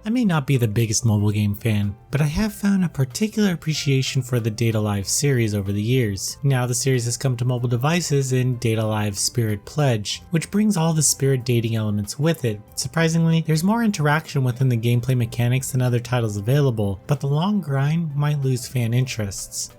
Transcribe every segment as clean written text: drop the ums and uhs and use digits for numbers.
I may not be the biggest mobile game fan, but I have found a particular appreciation for the Date A Live series over the years. Now the series has come to mobile devices in Date A Live Spirit Pledge, which brings all the spirit dating elements with it. Surprisingly, there's more interaction within the gameplay mechanics than other titles available, but the long grind might lose fan interests.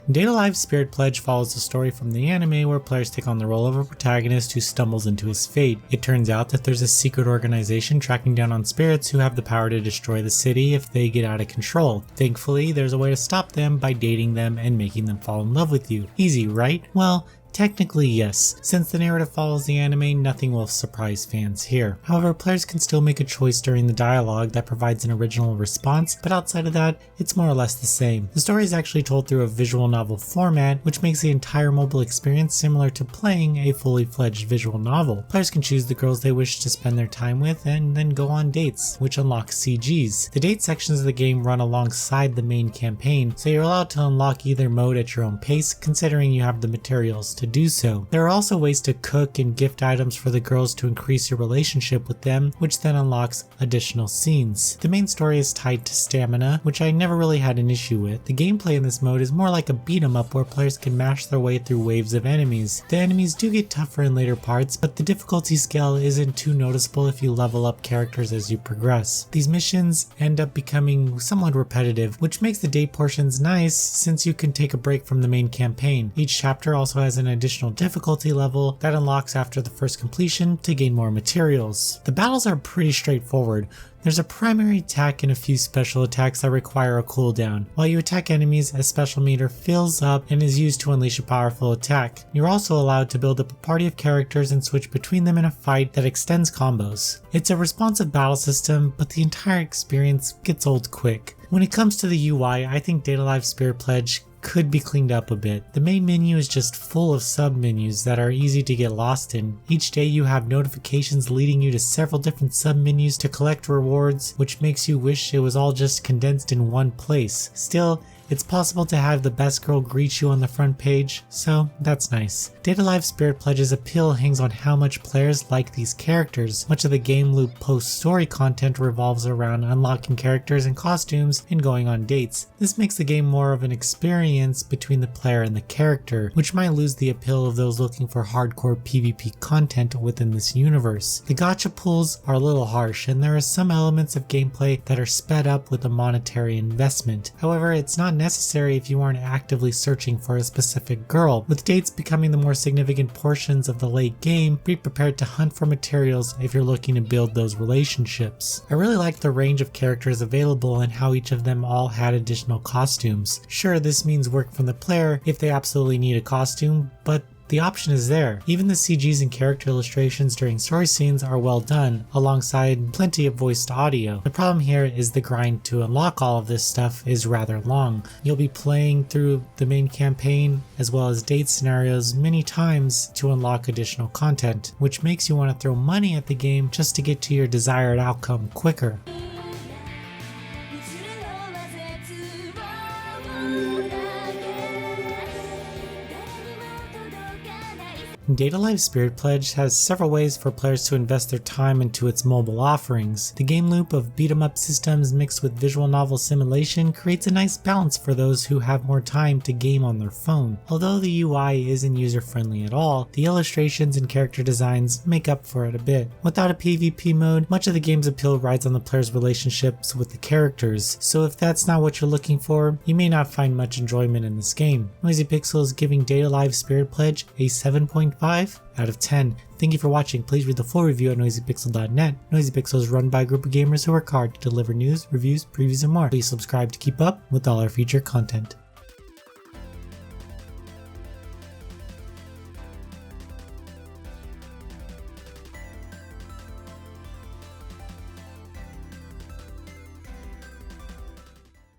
Date A Live Spirit Pledge follows the story from the anime where players take on the role of a protagonist who stumbles into his fate. It turns out that there's a secret organization tracking down on spirits who have the power to destroy the city if they get out of control. Thankfully, there's a way to stop them by dating them and making them fall in love with you. Easy, right? Well, technically yes. Since the narrative follows the anime, nothing will surprise fans here. However, players can still make a choice during the dialogue that provides an original response, but outside of that, it's more or less the same. The story is actually told through a visual novel format, which makes the entire mobile experience similar to playing a fully fledged visual novel. Players can choose the girls they wish to spend their time with and then go on dates, which unlocks CGs. The date sections of the game run alongside the main campaign, so you're allowed to unlock either mode at your own pace, considering you have the materials to do so. There are also ways to cook and gift items for the girls to increase your relationship with them, which then unlocks additional scenes. The main story is tied to stamina, which I never really had an issue with. The gameplay in this mode is more like a beat 'em up where players can mash their way through waves of enemies. The enemies do get tougher in later parts, but the difficulty scale isn't too noticeable if you level up characters as you progress. These missions end up becoming somewhat repetitive, which makes the date portions nice since you can take a break from the main campaign. Each chapter also has an additional difficulty level that unlocks after the first completion to gain more materials. The battles are pretty straightforward. There's a primary attack and a few special attacks that require a cooldown. While you attack enemies, a special meter fills up and is used to unleash a powerful attack. You're also allowed to build up a party of characters and switch between them in a fight that extends combos. It's a responsive battle system, but the entire experience gets old quick. When it comes to the UI, I think Date A Live Spirit Pledge could be cleaned up a bit. The main menu is just full of sub-menus that are easy to get lost in. Each day you have notifications leading you to several different sub-menus to collect rewards, which makes you wish it was all just condensed in one place. Still, it's possible to have the best girl greet you on the front page, so that's nice. Date A Live Spirit Pledge's appeal hangs on how much players like these characters. Much of the game loop post-story content revolves around unlocking characters and costumes and going on dates. This makes the game more of an experience between the player and the character, which might lose the appeal of those looking for hardcore PvP content within this universe. The gacha pools are a little harsh, and there are some elements of gameplay that are sped up with a monetary investment. However, it's not necessary if you aren't actively searching for a specific girl. With dates becoming the more significant portions of the late game, be prepared to hunt for materials if you're looking to build those relationships. I really liked the range of characters available and how each of them all had additional costumes. Sure, this means work from the player if they absolutely need a costume, but the option is there. Even the CGs and character illustrations during story scenes are well done, alongside plenty of voiced audio. The problem here is the grind to unlock all of this stuff is rather long. You'll be playing through the main campaign as well as date scenarios many times to unlock additional content, which makes you want to throw money at the game just to get to your desired outcome quicker. Date A Live Spirit Pledge has several ways for players to invest their time into its mobile offerings. The game loop of beat-em-up systems mixed with visual novel simulation creates a nice balance for those who have more time to game on their phone. Although the UI isn't user-friendly at all, the illustrations and character designs make up for it a bit. Without a PvP mode, much of the game's appeal rides on the player's relationships with the characters, so if that's not what you're looking for, you may not find much enjoyment in this game. Noisy Pixel is giving Date A Live Spirit Pledge a 7.5 out of 10. Thank you for watching. Please read the full review at noisypixel.net. Noisy Pixel is run by a group of gamers who work hard to deliver news, reviews, previews, and more. Please subscribe to keep up with all our future content.